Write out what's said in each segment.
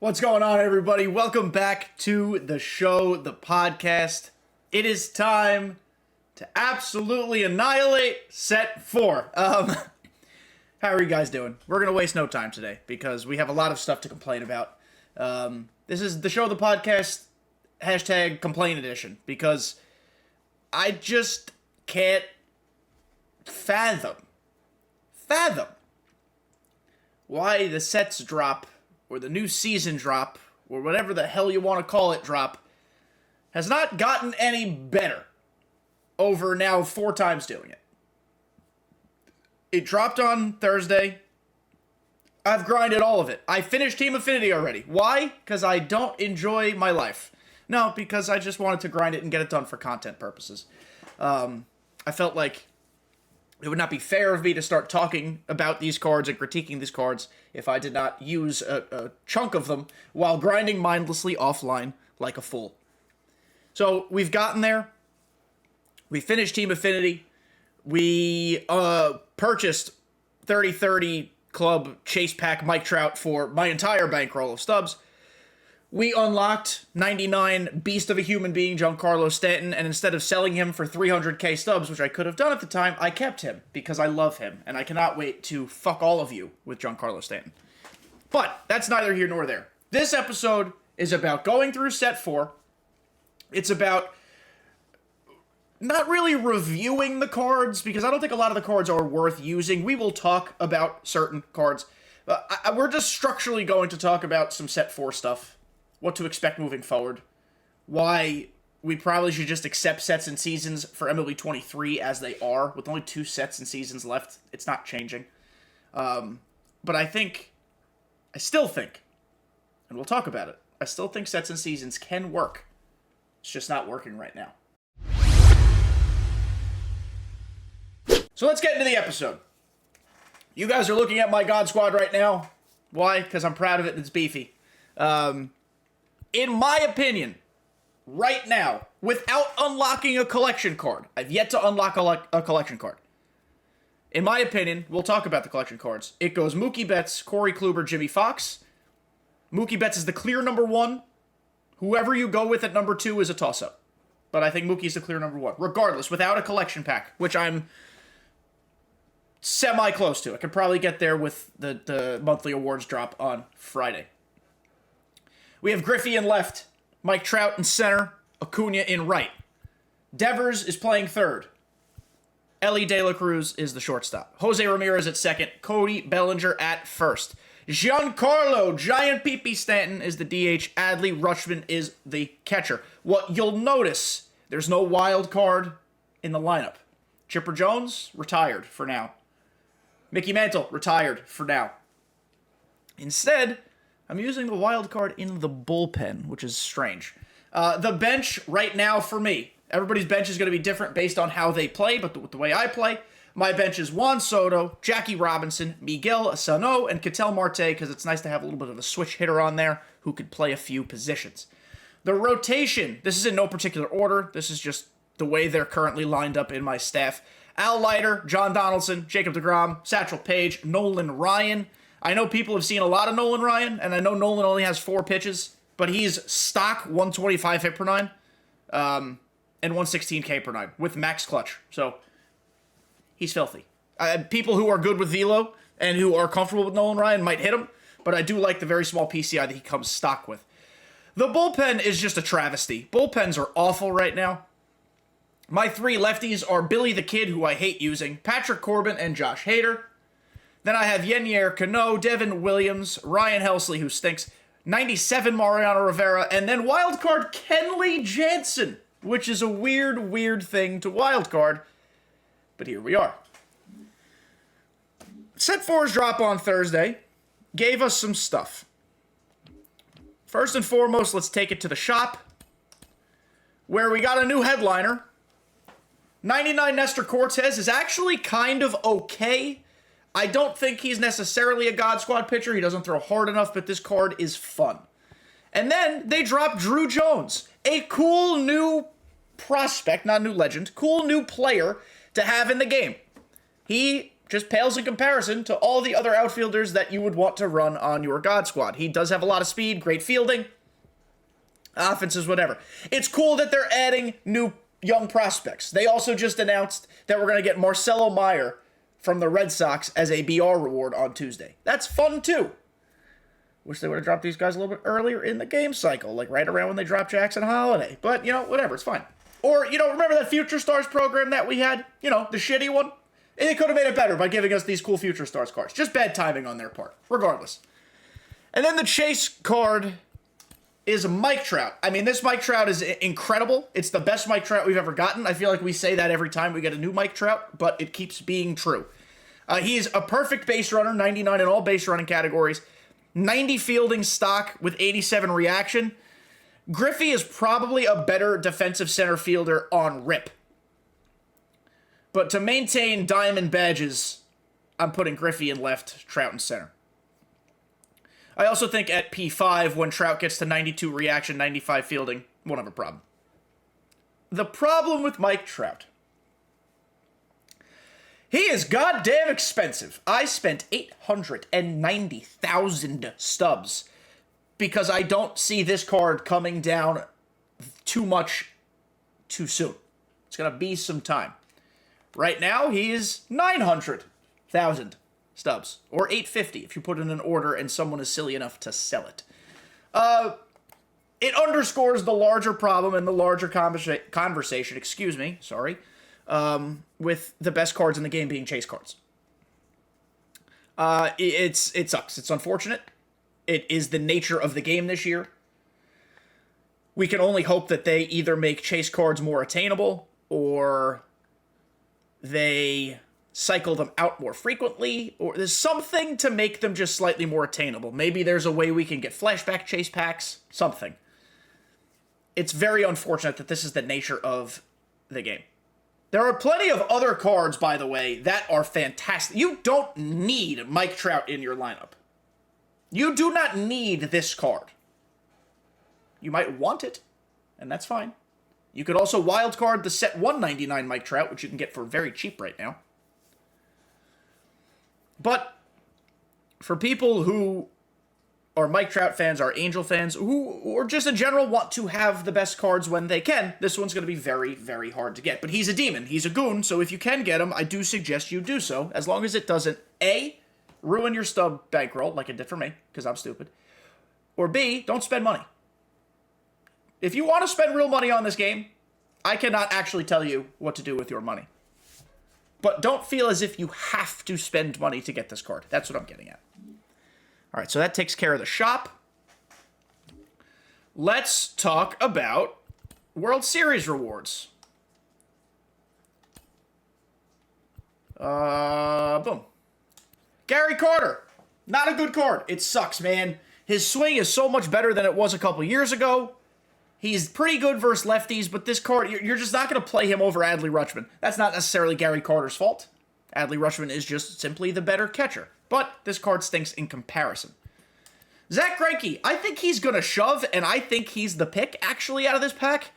What's going on, everybody? Welcome back to the show, the podcast. It is time to absolutely annihilate set 4. How are you guys doing? We're going to waste no time today because we have a lot of stuff to complain about. This is the show, the podcast, hashtag complain edition, because I just can't fathom why the sets drop, or the new season drop, or whatever the hell you want to call it drop, has not gotten any better over now 4 times doing it. It dropped on Thursday. I've grinded all of it. I finished Team Affinity already. Why? Because I don't enjoy my life. No, because I just wanted to grind it and get it done for content purposes. I felt like it would not be fair of me to start talking about these cards and critiquing these cards if I did not use a chunk of them while grinding mindlessly offline like a fool. So we've gotten there. We finished Team Affinity. We purchased 30-30 Club Chase Pack Mike Trout for my entire bankroll of stubs. We unlocked 99 Beast of a Human Being, Giancarlo Stanton, and instead of selling him for 300k stubs, which I could have done at the time, I kept him because I love him, and I cannot wait to fuck all of you with Giancarlo Stanton. But that's neither here nor there. This episode is about going through set 4. It's about not really reviewing the cards, because I don't think a lot of the cards are worth using. We will talk about certain cards. We're just structurally going to talk about some set 4 stuff. What to expect moving forward, why we probably should just accept sets and seasons for MLB 23 as they are, with only 2 sets and seasons left. It's not changing. But I still think, and we'll talk about it, I still think sets and seasons can work. It's just not working right now. So let's get into the episode. You guys are looking at my God Squad right now. Why? Because I'm proud of it and it's beefy. In my opinion, right now, without unlocking a collection card, I've yet to unlock a collection card. In my opinion, we'll talk about the collection cards. It goes Mookie Betts, Corey Kluber, Jimmy Fox. Mookie Betts is the clear number 1. Whoever you go with at number 2 is a toss-up. But I think Mookie's the clear number 1. Regardless, without a collection pack, which I'm semi-close to. I could probably get there with the monthly awards drop on Friday. We have Griffey in left, Mike Trout in center, Acuna in right. Devers is playing third. Ellie De La Cruz is the shortstop. Jose Ramirez at second. Cody Bellinger at first. Giancarlo Giant Pee-Pee Stanton is the DH. Adley Rutschman is the catcher. What you'll notice, there's no wild card in the lineup. Chipper Jones, retired for now. Mickey Mantle, retired for now. Instead, I'm using the wild card in the bullpen, which is strange. The bench right now for me, everybody's bench is going to be different based on how they play, but the way I play, my bench is Juan Soto, Jackie Robinson, Miguel Sano, and Ketel Marte, because it's nice to have a little bit of a switch hitter on there who could play a few positions. The rotation, this is in no particular order. This is just the way they're currently lined up in my staff. Al Leiter, John Donaldson, Jacob deGrom, Satchel Paige, Nolan Ryan. I know people have seen a lot of Nolan Ryan, and I know Nolan only has 4 pitches, but he's stock 125 hit per 9, and 116 K per 9 with max clutch. So he's filthy. People who are good with velo and who are comfortable with Nolan Ryan might hit him, but I do like the very small PCI that he comes stock with. The bullpen is just a travesty. Bullpens are awful right now. My 3 lefties are Billy the Kid, who I hate using, Patrick Corbin, and Josh Hader. Then I have Yennier Cano, Devin Williams, Ryan Helsley, who stinks, 97 Mariano Rivera, and then wildcard Kenley Jansen, which is a weird thing to wildcard, but here we are. Set 4's drop on Thursday gave us some stuff. First and foremost, let's take it to the shop, where we got a new headliner. 99 Nestor Cortez is actually kind of okay. I don't think he's necessarily a God Squad pitcher. He doesn't throw hard enough, but this card is fun. And then they dropped Drew Jones, a cool new prospect, not new legend, cool new player to have in the game. He just pales in comparison to all the other outfielders that you would want to run on your God Squad. He does have a lot of speed, great fielding, offenses, whatever. It's cool that they're adding new young prospects. They also just announced that we're going to get Marcelo Meyer from the Red Sox as a BR reward on Tuesday. That's fun, too. Wish they would have dropped these guys a little bit earlier in the game cycle, like right around when they dropped Jackson Holiday. But, whatever, it's fine. Or, remember that Future Stars program that we had? The shitty one? They could have made it better by giving us these cool Future Stars cards. Just bad timing on their part, regardless. And then the chase card is Mike Trout. I mean, this Mike Trout is incredible. It's the best Mike Trout we've ever gotten. I feel like we say that every time we get a new Mike Trout, but it keeps being true. He's a perfect base runner, 99 in all base running categories, 90 fielding stock with 87 reaction. Griffey is probably a better defensive center fielder on rip. But to maintain diamond badges, I'm putting Griffey in left, Trout in center. I also think at P5, when Trout gets to 92 reaction, 95 fielding, won't have a problem. The problem with Mike Trout. He is goddamn expensive. I spent 890,000 stubs because I don't see this card coming down too much too soon. It's going to be some time. Right now, he is 900,000 stubs, or 850 if you put in an order and someone is silly enough to sell it. It underscores the larger problem and the larger conversation, with the best cards in the game being chase cards. It sucks. It's unfortunate. It is the nature of the game this year. We can only hope that they either make chase cards more attainable or they cycle them out more frequently, or there's something to make them just slightly more attainable. Maybe there's a way we can get flashback chase packs, something. It's very unfortunate that this is the nature of the game. There are plenty of other cards, by the way, that are fantastic. You don't need Mike Trout in your lineup. You do not need this card. You might want it, and that's fine. You could also wildcard the set 199 Mike Trout, which you can get for very cheap right now. But for people who are Mike Trout fans, are Angel fans, or just in general want to have the best cards when they can, this one's going to be very, very hard to get. But he's a demon. He's a goon, so if you can get him, I do suggest you do so, as long as it doesn't, A, ruin your stub bankroll, like it did for me, because I'm stupid, or B, don't spend money. If you want to spend real money on this game, I cannot actually tell you what to do with your money. But don't feel as if you have to spend money to get this card. That's what I'm getting at. All right, so that takes care of the shop. Let's talk about World Series rewards. Boom. Gary Carter. Not a good card. It sucks, man. His swing is so much better than it was a couple years ago. He's pretty good versus lefties, but this card, you're just not going to play him over Adley Rutschman. That's not necessarily Gary Carter's fault. Adley Rutschman is just simply the better catcher. But this card stinks in comparison. Zach Greinke, I think he's going to shove, and I think he's the pick, actually, out of this pack.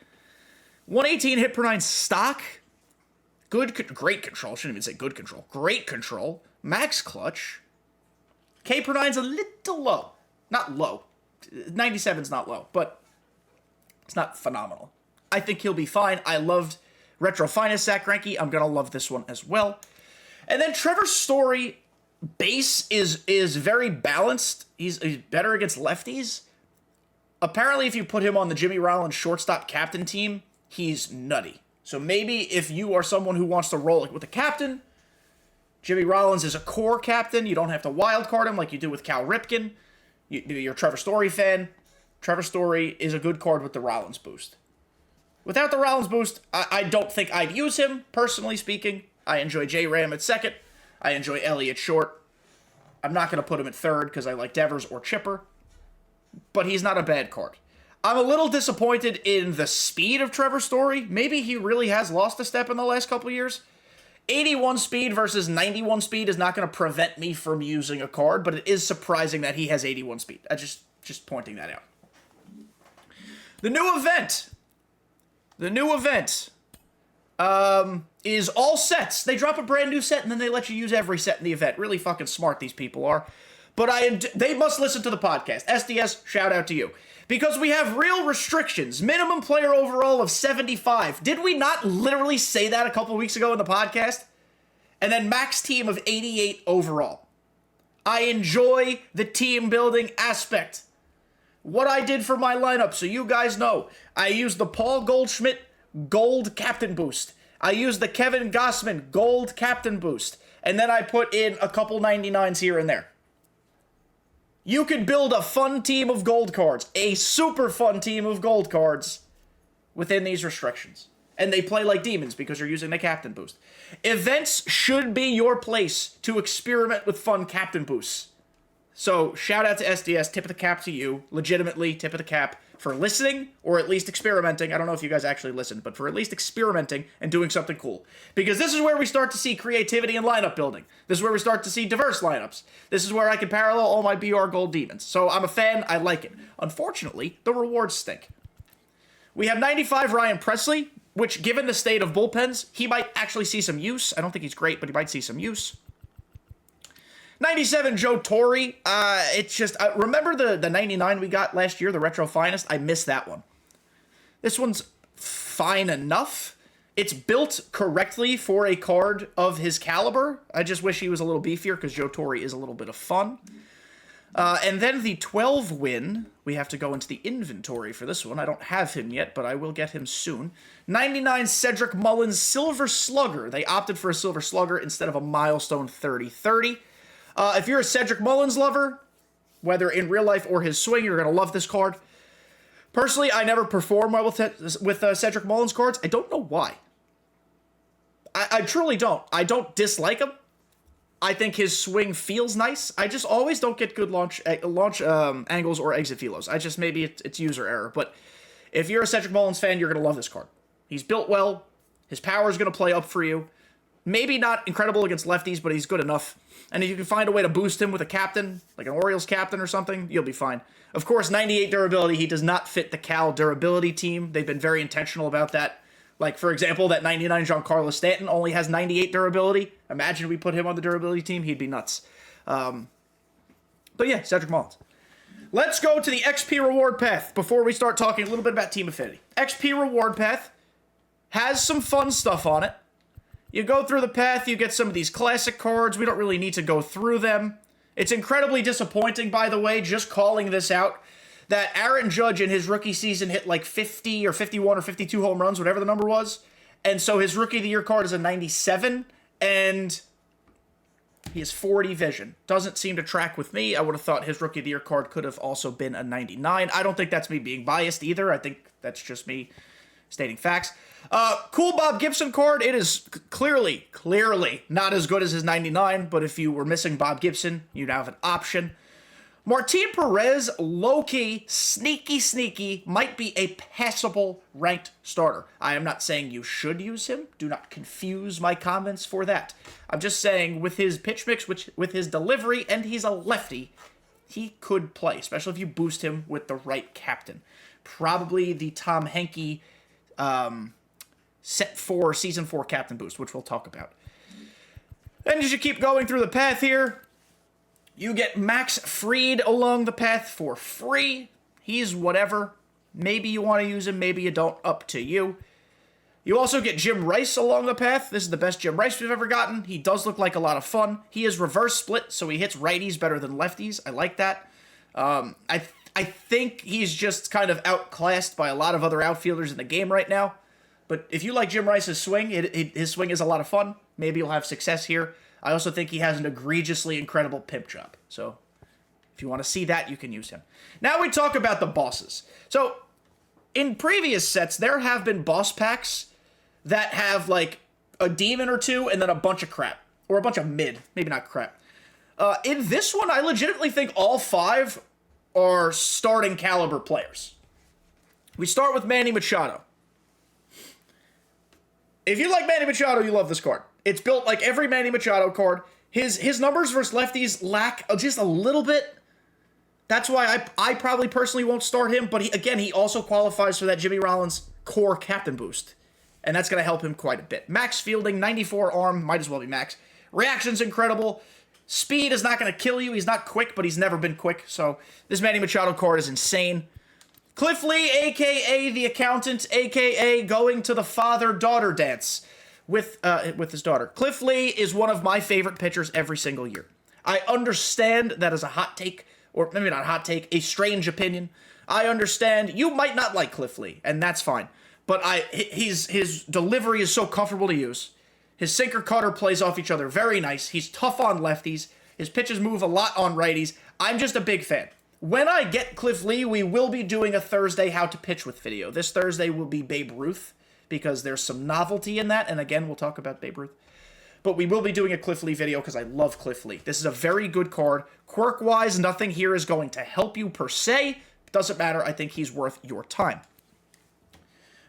118 hit per 9 stock. Great control. Shouldn't even say good control. Great control. Max clutch. K per 9's a little low. Not low. 97's not low, but it's not phenomenal. I think he'll be fine. I loved Retro Finest Zach Greinke. I'm going to love this one as well. And then Trevor Story, base is very balanced. He's better against lefties. Apparently, if you put him on the Jimmy Rollins shortstop captain team, he's nutty. So maybe if you are someone who wants to roll with the captain, Jimmy Rollins is a core captain. You don't have to wild card him like you do with Cal Ripken. You're a Trevor Story fan. Trevor Story is a good card with the Rollins boost. Without the Rollins boost, I don't think I'd use him, personally speaking. I enjoy J. Ram at second. I enjoy Ellie at short. I'm not going to put him at third because I like Devers or Chipper. But he's not a bad card. I'm a little disappointed in the speed of Trevor Story. Maybe he really has lost a step in the last couple years. 81 speed versus 91 speed is not going to prevent me from using a card, but it is surprising that he has 81 speed. I just pointing that out. The new event. is all sets. They drop a brand new set, and then they let you use every set in the event. Really fucking smart, these people are. But they must listen to the podcast. SDS, shout out to you. Because we have real restrictions. Minimum player overall of 75. Did we not literally say that a couple weeks ago in the podcast? And then max team of 88 overall. I enjoy the team building aspect. What I did for my lineup, so you guys know. I used the Paul Goldschmidt Gold Captain Boost. I used the Kevin Gossman Gold Captain Boost. And then I put in a couple 99s here and there. You could build a fun team of gold cards. A super fun team of gold cards within these restrictions. And they play like demons because you're using the Captain Boost. Events should be your place to experiment with fun Captain Boosts. So, shout out to SDS, tip of the cap to you. Legitimately, tip of the cap for listening, or at least experimenting. I don't know if you guys actually listened, but for at least experimenting and doing something cool. Because this is where we start to see creativity and lineup building. This is where we start to see diverse lineups. This is where I can parallel all my BR Gold Demons. So, I'm a fan, I like it. Unfortunately, the rewards stink. We have 95 Ryan Presley, which, given the state of bullpens, he might actually see some use. I don't think he's great, but he might see some use. 97 Joe Torre. It's just, remember the 99 we got last year, the Retro Finest? I missed that one. This one's fine enough. It's built correctly for a card of his caliber. I just wish he was a little beefier because Joe Torre is a little bit of fun. And then the 12 win, we have to go into the inventory for this one. I don't have him yet, but I will get him soon. 99 Cedric Mullins Silver Slugger. They opted for a Silver Slugger instead of a Milestone 30-30. If you're a Cedric Mullins lover, whether in real life or his swing, you're going to love this card. Personally, I never perform well with Cedric Mullins cards. I don't know why. I truly don't. I don't dislike him. I think his swing feels nice. I just always don't get good launch angles or exit velos. Maybe it's user error. But if you're a Cedric Mullins fan, you're going to love this card. He's built well. His power is going to play up for you. Maybe not incredible against lefties, but he's good enough. And if you can find a way to boost him with a captain, like an Orioles captain or something, you'll be fine. Of course, 98 durability, he does not fit the Cal durability team. They've been very intentional about that. Like, for example, that 99 Giancarlo Stanton only has 98 durability. Imagine we put him on the durability team, he'd be nuts. But yeah, Cedric Mullins. Let's go to the XP reward path before we start talking a little bit about team affinity. XP reward path has some fun stuff on it. You go through the path, you get some of these classic cards. We don't really need to go through them. It's incredibly disappointing, by the way, just calling this out, that Aaron Judge in his rookie season hit like 50 or 51 or 52 home runs, whatever the number was. And so his Rookie of the Year card is a 97, and he has 40 vision. Doesn't seem to track with me. I would have thought his Rookie of the Year card could have also been a 99. I don't think that's me being biased either. I think that's just me stating facts. Cool Bob Gibson card. It is clearly not as good as his 99, but if you were missing Bob Gibson, you'd have an option. Martin Perez, low-key, sneaky, might be a passable ranked starter. I am not saying you should use him. Do not confuse my comments for that. I'm just saying with his pitch mix, with his delivery, and he's a lefty, he could play, especially if you boost him with the right captain. Probably the Tom Henke set 4, season 4 captain boost, which we'll talk about. Then as you keep going through the path here, you get Max Fried along the path for free. He's whatever. Maybe you want to use him, maybe you don't. Up to you. You also get Jim Rice along the path. This is the best Jim Rice we've ever gotten. He does look like a lot of fun. He is reverse split, so he hits righties better than lefties. I like that. I think he's just kind of outclassed by a lot of other outfielders in the game right now. But if you like Jim Rice's swing, his swing is a lot of fun. Maybe you'll have success here. I also think he has an egregiously incredible pimp job. So if you want to see that, you can use him. Now we talk about the bosses. So in previous sets, there have been boss packs that have like a demon or two and then a bunch of crap. Or a bunch of mid. Maybe not crap. In this one, I legitimately think all 5 are starting caliber players. We start with Manny Machado. If you like Manny Machado, you love this card. It's built like every Manny Machado card. His numbers versus lefties lack just a little bit. That's why I probably personally won't start him. But he also qualifies for that Jimmy Rollins core captain boost. and that's going to help him quite a bit. Max fielding, 94 arm, might as well be max. Reaction's incredible. Speed is not going to kill you. He's not quick, but he's never been quick. So this Manny Machado card is insane. Cliff Lee, a.k.a. the accountant, a.k.a. going to the father-daughter dance with his daughter. Cliff Lee is one of my favorite pitchers every single year. I understand that is a hot take, or maybe not a hot take, a strange opinion. I understand you might not like Cliff Lee, and that's fine. But his delivery is so comfortable to use. His sinker cutter plays off each other very nice. He's tough on lefties. His pitches move a lot on righties. I'm just a big fan. When I get Cliff Lee, we will be doing a Thursday How to Pitch With video. This Thursday will be Babe Ruth, because there's some novelty in that, and again, we'll talk about Babe Ruth. But we will be doing a Cliff Lee video because I love Cliff Lee. This is a very good card. Quirk-wise, nothing here is going to help you per se. Doesn't matter. I think he's worth your time.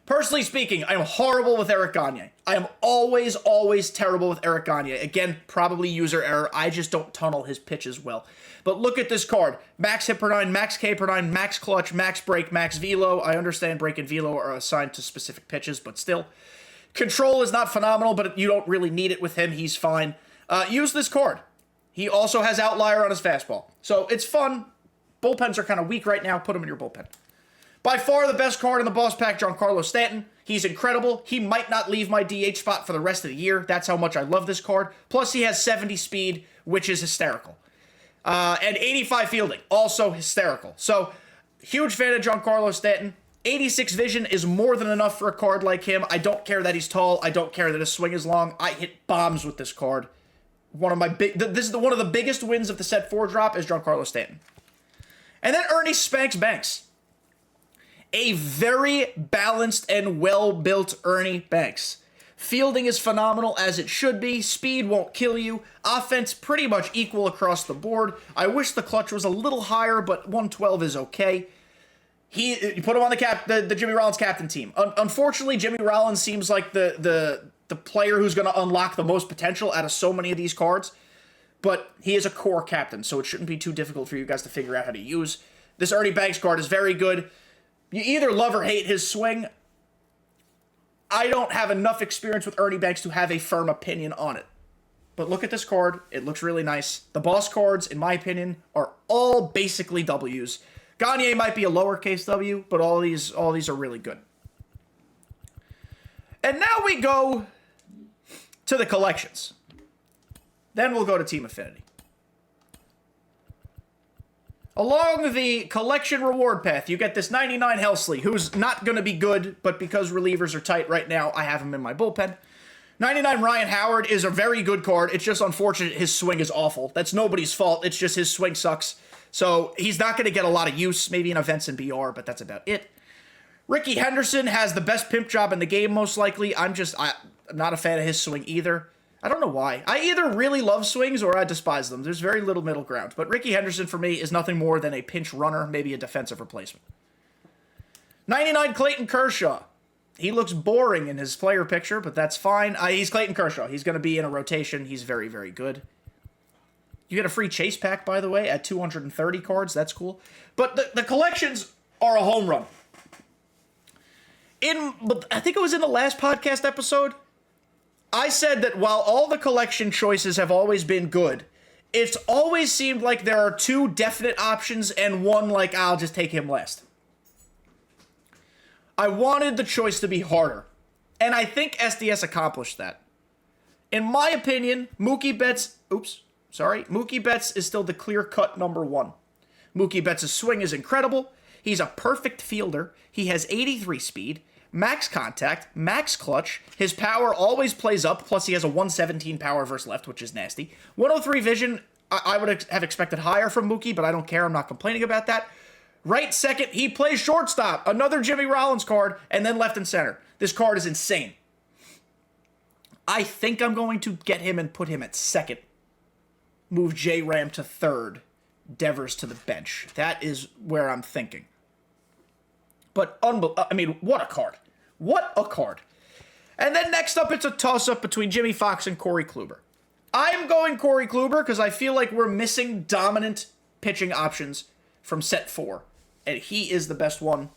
Personally speaking, I am horrible with Eric Gagne. I am always, always terrible with Eric Gagne. Again, probably user error. I just don't tunnel his pitches well. But look at this card. Max hit per 9, max K per 9, max clutch, max break, max velo. I understand break and velo are assigned to specific pitches, but still. Control is not phenomenal, but you don't really need it with him. He's fine. Use this card. He also has outlier on his fastball. So it's fun. Bullpens are kind of weak right now. Put him in your bullpen. By far the best card in the boss pack, Giancarlo Stanton. He's incredible. He might not leave my DH spot for the rest of the year. That's how much I love this card. Plus, he has 70 speed, which is hysterical. And 85 fielding, also hysterical. So, huge fan of Giancarlo Stanton. 86 vision is more than enough for a card like him. I don't care that he's tall. I don't care that his swing is long. I hit bombs with this card. One of the biggest wins of the set 4 drop is Giancarlo Stanton. And then Ernie Spanks Banks. A very balanced and well-built Ernie Banks. Fielding is phenomenal as it should be. Speed won't kill you. Offense pretty much equal across the board. I wish the clutch was a little higher, but 112 is okay. You put him on the Jimmy Rollins captain team. Unfortunately, Jimmy Rollins seems like the player who's going to unlock the most potential out of so many of these cards. But he is a core captain, so it shouldn't be too difficult for you guys to figure out how to use. This Ernie Banks card is very good. You either love or hate his swing. I don't have enough experience with Ernie Banks to have a firm opinion on it. But look at this card. It looks really nice. The boss cards, in my opinion, are all basically W's. Gagne might be a lowercase W, but all these are really good. And now we go to the collections. Then we'll go to Team Affinity. Along the collection reward path, you get this 99 Helsley, who's not going to be good, but because relievers are tight right now, I have him in my bullpen. 99 Ryan Howard is a very good card. It's just unfortunate his swing is awful. That's nobody's fault. It's just his swing sucks. So he's not going to get a lot of use, maybe in events and BR, but that's about it. Ricky Henderson has the best pimp job in the game, most likely. I'm not a fan of his swing either. I don't know why. I either really love swings or I despise them. There's very little middle ground. But Ricky Henderson, for me, is nothing more than a pinch runner, maybe a defensive replacement. 99 Clayton Kershaw. He looks boring in his player picture, but that's fine. He's Clayton Kershaw. He's going to be in a rotation. He's very, very good. You get a free chase pack, by the way, at 230 cards. That's cool. But the collections are a home run. I think it was in the last podcast episode, I said that while all the collection choices have always been good, it's always seemed like there are two definite options and one like, I'll just take him last. I wanted the choice to be harder, and I think SDS accomplished that. In my opinion, Mookie Betts is still the clear-cut number one. Mookie Betts' swing is incredible. He's a perfect fielder. He has 83 speed. Max contact, max clutch, his power always plays up, plus he has a 117 power versus left, which is nasty. 103 vision, I would have expected higher from Mookie, but I don't care, I'm not complaining about that. Right second, he plays shortstop, another Jimmy Rollins card, and then left and center. This card is insane. I think I'm going to get him and put him at second. Move J-Ram to third, Devers to the bench. That is where I'm thinking. But, what a card. What a card. And then next up, it's a toss-up between Jimmy Fox and Corey Kluber. I'm going Corey Kluber because I feel like we're missing dominant pitching options from set 4. And he is the best one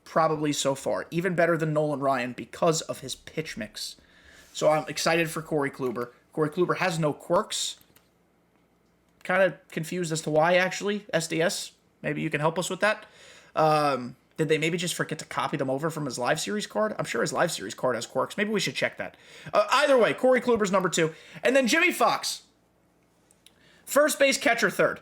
probably so far. Even better than Nolan Ryan because of his pitch mix. So I'm excited for Corey Kluber. Corey Kluber has no quirks. Kind of confused as to why, actually. SDS, maybe you can help us with that. Did they maybe just forget to copy them over from his live series card? I'm sure his live series card has quirks. Maybe we should check that. Either way, Corey Kluber's number 2. And then Jimmy Fox. First base, catcher, third.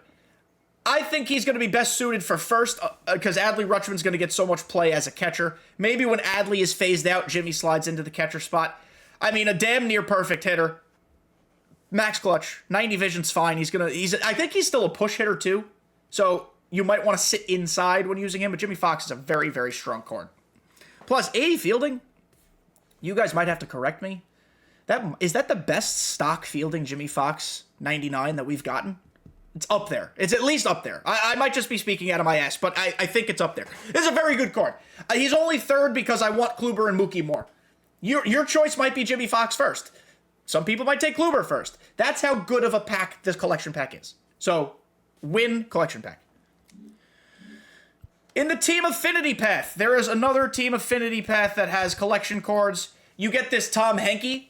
I think he's going to be best suited for first because Adley Rutschman's going to get so much play as a catcher. Maybe when Adley is phased out, Jimmy slides into the catcher spot. I mean, a damn near perfect hitter. Max clutch. 90 vision's fine. I think he's still a push hitter too. So you might want to sit inside when using him, but Jimmy Fox is a very, very strong card. Plus, 80 fielding. You guys might have to correct me. Is that the best stock fielding Jimmy Fox 99 that we've gotten? It's up there. It's at least up there. I might just be speaking out of my ass, but I think it's up there. This is a very good card. He's only third because I want Kluber and Mookie more. Your choice might be Jimmy Fox first. Some people might take Kluber first. That's how good of a pack this collection pack is. So, win collection pack. In the Team Affinity path, there is another Team Affinity path that has collection cards. You get this Tom Henke,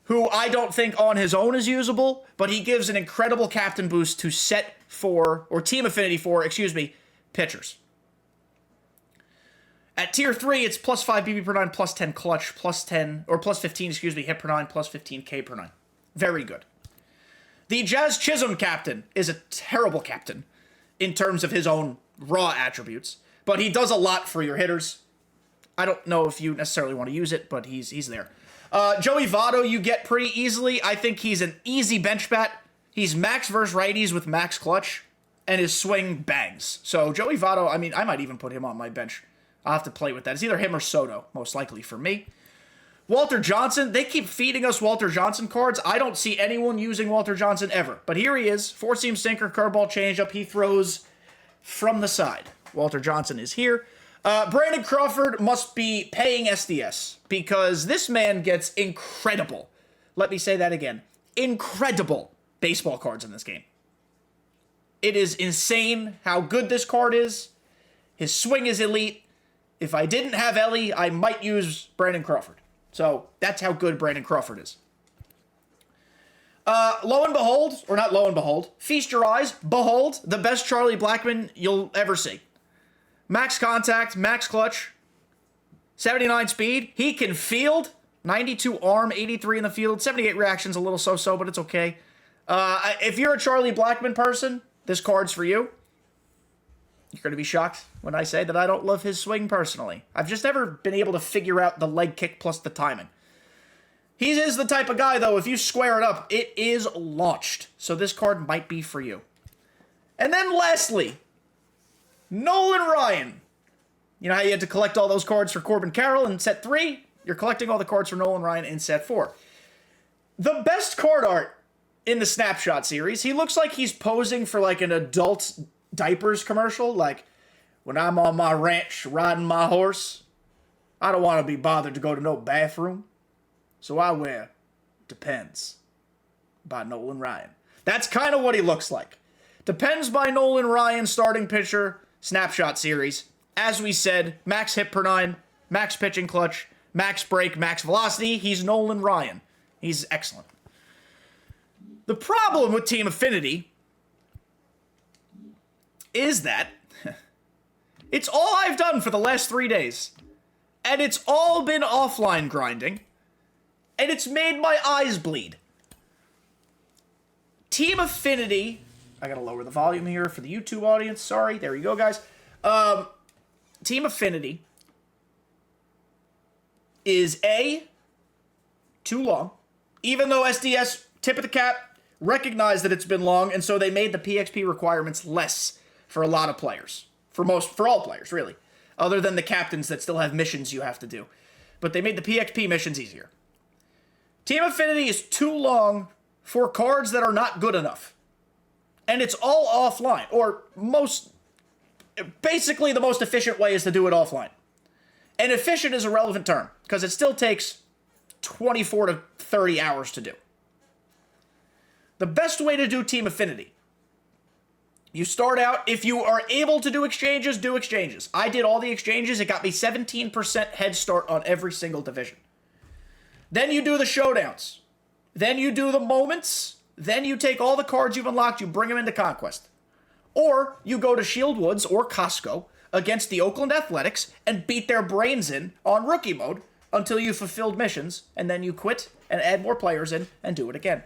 who I don't think on his own is usable, but he gives an incredible captain boost to Team Affinity 4, pitchers. At tier 3, it's plus 5 BB per 9, plus 10 clutch, plus 15, hit per 9, plus 15 K per 9. Very good. The Jazz Chisholm captain is a terrible captain in terms of his own raw attributes, but he does a lot for your hitters. I don't know if you necessarily want to use it, but he's there. Joey Votto you get pretty easily. I think he's an easy bench bat. He's max versus righties with max clutch, and his swing bangs. So Joey Votto, I might even put him on my bench. I'll have to play with that. It's either him or Soto, most likely for me. Walter Johnson, they keep feeding us Walter Johnson cards. I don't see anyone using Walter Johnson ever. But here he is, four-seam sinker, curveball changeup. He throws from the side. Walter Johnson is here. Brandon Crawford must be paying SDS because this man gets incredible, let me say that again, incredible baseball cards in this game. It is insane how good this card is. His swing is elite. If I didn't have Ellie, I might use Brandon Crawford. So that's how good Brandon Crawford is. Lo and behold, or not lo and behold, feast your eyes, behold, the best Charlie Blackmon you'll ever see. Max contact, max clutch, 79 speed. He can field, 92 arm, 83 in the field, 78 reactions, a little so-so, but it's okay. If you're a Charlie Blackmon person, this card's for you. You're going to be shocked when I say that I don't love his swing personally. I've just never been able to figure out the leg kick plus the timing. He is the type of guy, though, if you square it up, it is launched. So this card might be for you. And then lastly, Nolan Ryan. You know how you had to collect all those cards for Corbin Carroll in set 3? You're collecting all the cards for Nolan Ryan in set 4. The best card art in the Snapshot series, he looks like he's posing for like an adult diapers commercial. Like, when I'm on my ranch riding my horse, I don't want to be bothered to go to no bathroom. So I wear Depends by Nolan Ryan. That's kind of what he looks like. Depends by Nolan Ryan, starting pitcher, Snapshot series. As we said, max hit per 9, max pitching clutch, max break, max velocity. He's Nolan Ryan. He's excellent. The problem with Team Affinity is that it's all I've done for the last 3 days. And it's all been offline grinding. And it's made my eyes bleed. Team Affinity, I gotta lower the volume here for the YouTube audience. Sorry, there you go, guys. Team Affinity is too long. Even though SDS, tip of the cap, recognized that it's been long, and so they made the PXP requirements less for a lot of players. For all players, really. Other than the captains that still have missions you have to do. But they made the PXP missions easier. Team Affinity is too long for cards that are not good enough. And it's all offline. Or basically the most efficient way is to do it offline. And efficient is a relevant term, because it still takes 24 to 30 hours to do. The best way to do Team Affinity, You start out, if you are able to do exchanges, do exchanges. I did all the exchanges. It got me 17% head start on every single division. Then you do the showdowns. Then you do the moments. Then you take all the cards you've unlocked, you bring them into Conquest. Or you go to Shieldwoods or Costco against the Oakland Athletics and beat their brains in on rookie mode until you've fulfilled missions, and then you quit and add more players in and do it again.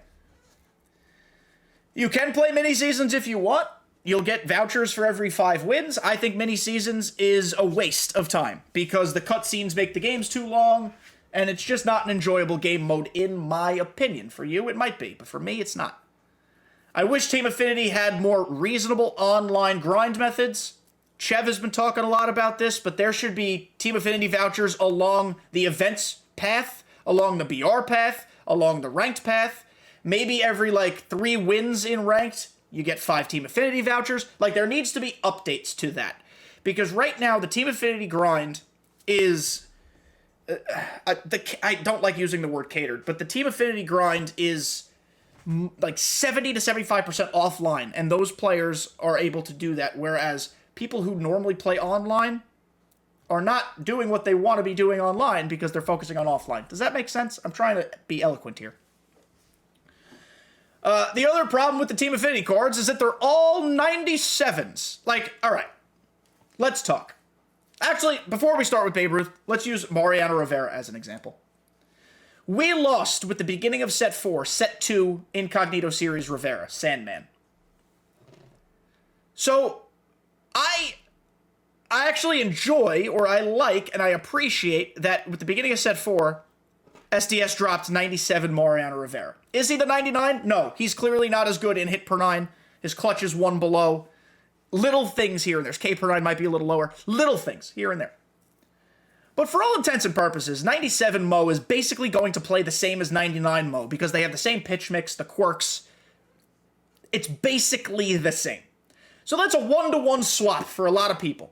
You can play mini-seasons if you want. You'll get vouchers for every 5 wins. I think mini-seasons is a waste of time because the cutscenes make the games too long, and it's just not an enjoyable game mode in my opinion. For you, it might be, but for me, it's not. I wish Team Affinity had more reasonable online grind methods. Chev has been talking a lot about this, but there should be Team Affinity vouchers along the events path, along the BR path, along the ranked path. Maybe every, 3 wins in ranked, you get 5 Team Affinity vouchers. There needs to be updates to that. Because right now, the Team Affinity grind is... I don't like using the word catered, but the Team Affinity grind is 70 to 75% offline, and those players are able to do that, whereas people who normally play online are not doing what they want to be doing online because they're focusing on offline. Does that make sense? I'm trying to be eloquent here. The other problem with the Team Affinity cards is that they're all 97s. All right, let's talk. Actually, before we start with Babe Ruth, let's use Mariano Rivera as an example. We lost with the beginning of Set 4, Set 2, Incognito Series Rivera, Sandman. So, I actually enjoy, or I like, and I appreciate that with the beginning of Set 4, SDS dropped 97 Mariano Rivera. Is he the 99? No, he's clearly not as good in hit per 9. His clutch is 1 below. Little things here and there. His K per 9 might be a little lower. Little things here and there. But for all intents and purposes, 97 Mo is basically going to play the same as 99 Mo because they have the same pitch mix, the quirks. It's basically the same. So that's a 1-to-1 swap for a lot of people.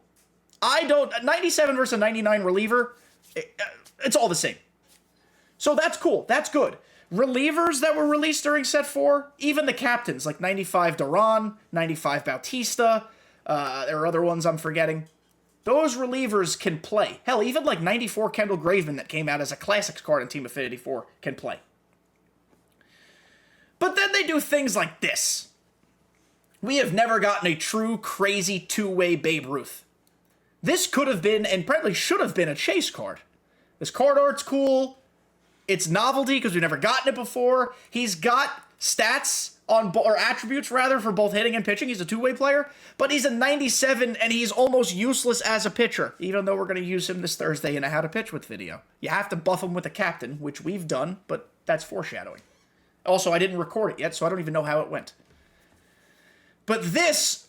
97 versus a 99 reliever, it's all the same. So that's cool. That's good. Relievers that were released during Set 4, even the captains, like 95 Duran, 95 Bautista, there are other ones I'm forgetting. Those relievers can play. Hell, even 94 Kendall Graveman that came out as a Classics card in Team Affinity 4 can play. But then they do things like this. We have never gotten a true crazy 2-way Babe Ruth. This could have been, and probably should have been, a chase card. This card art's cool. It's novelty because we've never gotten it before. He's got stats or attributes rather for both hitting and pitching. He's a 2-way player, but he's a 97 and he's almost useless as a pitcher, even though we're going to use him this Thursday in a How to Pitch With video. You have to buff him with a captain, which we've done, but that's foreshadowing. Also, I didn't record it yet, so I don't even know how it went. But this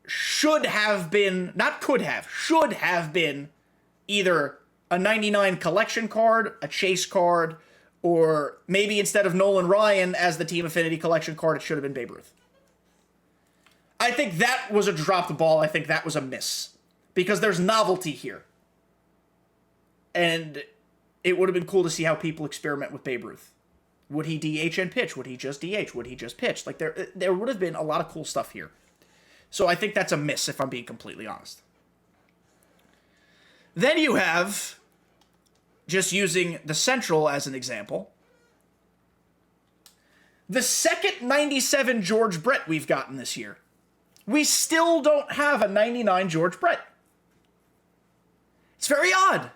should have been, not could have, should have been either a 99 collection card, a chase card, or maybe instead of Nolan Ryan as the Team Affinity collection card, it should have been Babe Ruth. I think that was a dropped ball. I think that was a miss. Because there's novelty here. And it would have been cool to see how people experiment with Babe Ruth. Would he DH and pitch? Would he just DH? Would he just pitch? There would have been a lot of cool stuff here. So I think that's a miss, if I'm being completely honest. Then you have, just using the Central as an example, the second 97 George Brett we've gotten this year. We still don't have a 99 George Brett. It's very odd.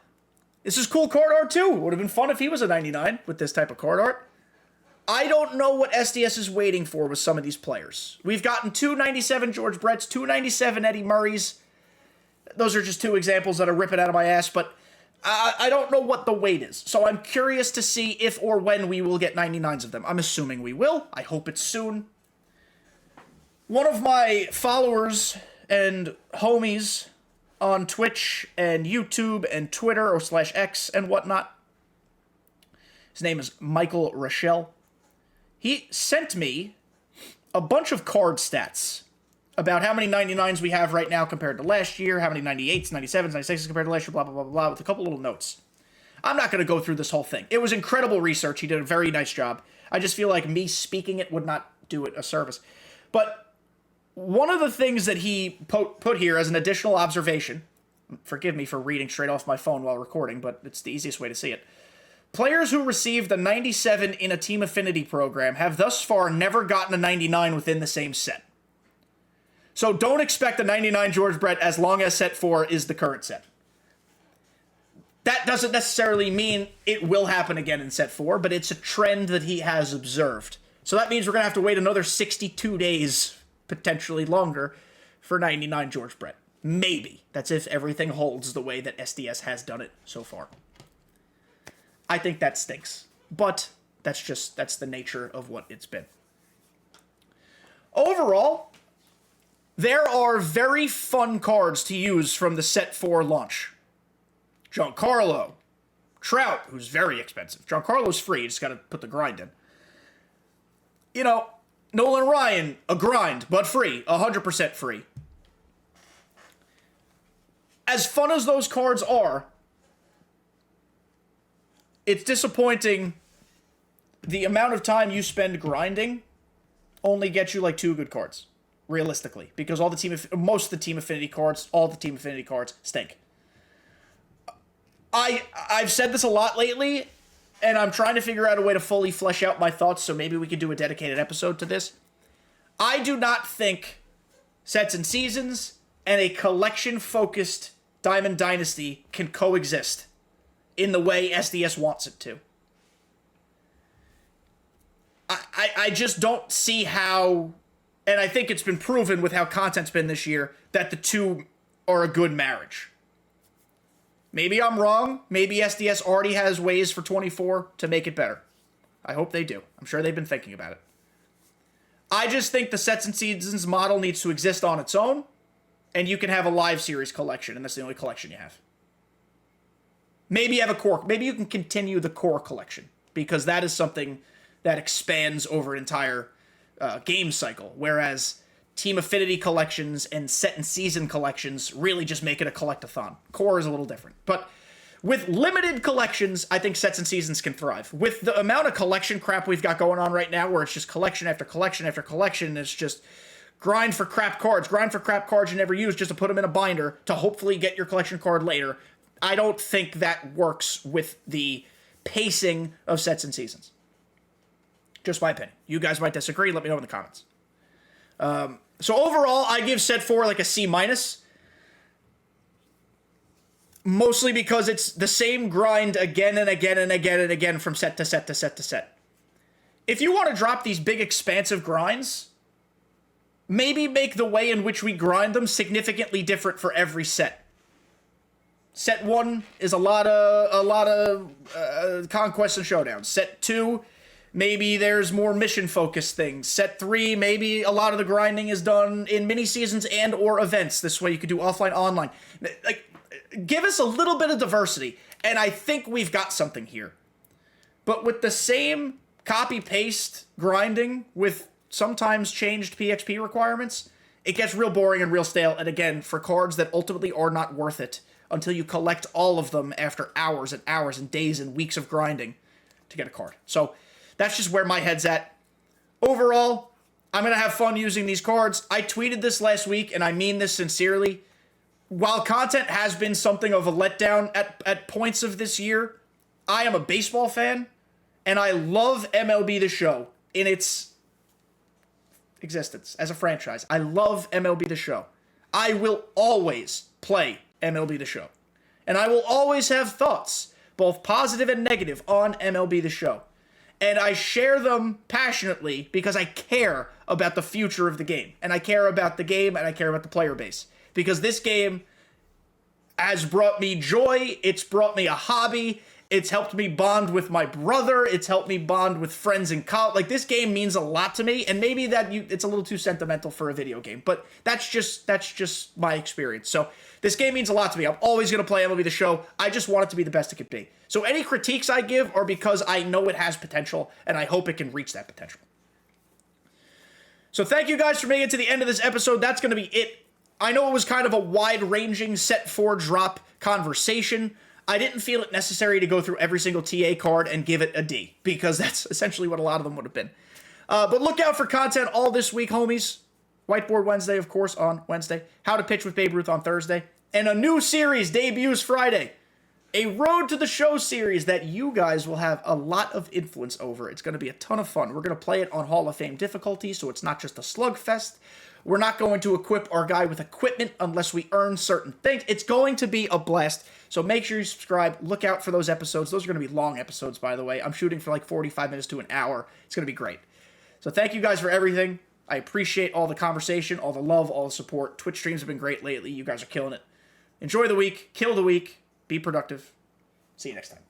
This is cool card art too. Would have been fun if he was a 99 with this type of card art. I don't know what SDS is waiting for with some of these players. We've gotten 2 97 George Bretts, 2 97 Eddie Murrays. Those are just 2 examples that are ripping out of my ass, but I don't know what the wait is. So I'm curious to see if or when we will get 99s of them. I'm assuming we will. I hope it's soon. One of my followers and homies on Twitch and YouTube and Twitter or /X and whatnot, his name is Michael Rochelle. He sent me a bunch of card stats about how many 99s we have right now compared to last year, how many 98s, 97s, 96s compared to last year, blah, blah, blah, blah, with a couple little notes. I'm not going to go through this whole thing. It was incredible research. He did a very nice job. I just feel like me speaking it would not do it a service. But one of the things that he put here as an additional observation, forgive me for reading straight off my phone while recording, but it's the easiest way to see it. Players who received a 97 in a team affinity program have thus far never gotten a 99 within the same set. So don't expect a 99 George Brett as long as set 4 is the current set. That doesn't necessarily mean it will happen again in set 4, but it's a trend that he has observed. So that means we're going to have to wait another 62 days, potentially longer, for 99 George Brett. Maybe. That's if everything holds the way that SDS has done it so far. I think that stinks. But that's the nature of what it's been. Overall, there are very fun cards to use from the set 4 launch. Giancarlo, Trout, who's very expensive. Giancarlo's free, you just gotta put the grind in. You know, Nolan Ryan, a grind, but free, 100% free. As fun as those cards are, it's disappointing the amount of time you spend grinding only gets you like 2 good cards, realistically, because most of the team affinity cards, all the team affinity cards stink. I've said this a lot lately, and I'm trying to figure out a way to fully flesh out my thoughts, so maybe we could do a dedicated episode to this. I do not think sets and seasons and a collection-focused Diamond Dynasty can coexist in the way SDS wants it to. I just don't see how, and I think it's been proven with how content's been this year, that the two are a good marriage. Maybe I'm wrong. Maybe SDS already has ways for 24 to make it better. I hope they do. I'm sure they've been thinking about it. I just think the sets and seasons model needs to exist on its own, and you can have a live series collection, and that's the only collection you have. Maybe you have a core. Maybe you can continue the core collection, because that is something that expands over an entire game cycle, whereas team affinity collections and set and season collections really just make it a collect-a-thon. Core is a little different. But with limited collections, I think sets and seasons can thrive. With the amount of collection crap we've got going on right now, where it's just collection after collection after collection, it's just grind for crap cards you never use just to put them in a binder to hopefully get your collection card later. I don't think that works with the pacing of sets and seasons. Just my opinion. You guys might disagree. Let me know in the comments. So overall, I give set 4 like a C-. Mostly because it's the same grind again and again and again and again from set to set to set to set. If you want to drop these big expansive grinds, maybe make the way in which we grind them significantly different for every set. Set 1 is a lot of conquests and showdowns. Set 2, maybe there's more mission-focused things. Set 3, maybe a lot of the grinding is done in mini-seasons and or events. This way you could do offline, online. Like, give us a little bit of diversity, and I think we've got something here. But with the same copy-paste grinding with sometimes changed PXP requirements, it gets real boring and real stale, and again, for cards that ultimately are not worth it until you collect all of them after hours and hours and days and weeks of grinding to get a card. So that's just where my head's at. Overall, I'm going to have fun using these cards. I tweeted this last week, and I mean this sincerely. While content has been something of a letdown at points of this year, I am a baseball fan, and I love MLB The Show in its existence as a franchise. I love MLB The Show. I will always play MLB The Show. And I will always have thoughts, both positive and negative, on MLB The Show. And I share them passionately because I care about the future of the game. And I care about the game, and I care about the player base. Because this game has brought me joy, it's brought me a hobby, it's helped me bond with my brother, it's helped me bond with friends in college. Like, this game means a lot to me, and maybe it's a little too sentimental for a video game, but that's just my experience. So this game means a lot to me. I'm always going to play MLB The Show. I just want it to be the best it could be. So any critiques I give are because I know it has potential, and I hope it can reach that potential. So thank you guys for making it to the end of this episode. That's going to be it. I know it was kind of a wide-ranging set 4 drop conversation. I didn't feel it necessary to go through every single TA card and give it a D, because that's essentially what a lot of them would have been. But look out for content all this week, homies. Whiteboard Wednesday, of course, on Wednesday. How to Pitch with Babe Ruth on Thursday. And a new series debuts Friday. A Road to the Show series that you guys will have a lot of influence over. It's going to be a ton of fun. We're going to play it on Hall of Fame difficulty, so it's not just a slugfest. We're not going to equip our guy with equipment unless we earn certain things. It's going to be a blast, so make sure you subscribe. Look out for those episodes. Those are going to be long episodes, by the way. I'm shooting for like 45 minutes to an hour. It's going to be great. So thank you guys for everything. I appreciate all the conversation, all the love, all the support. Twitch streams have been great lately. You guys are killing it. Enjoy the week. Kill the week. Be productive. See you next time.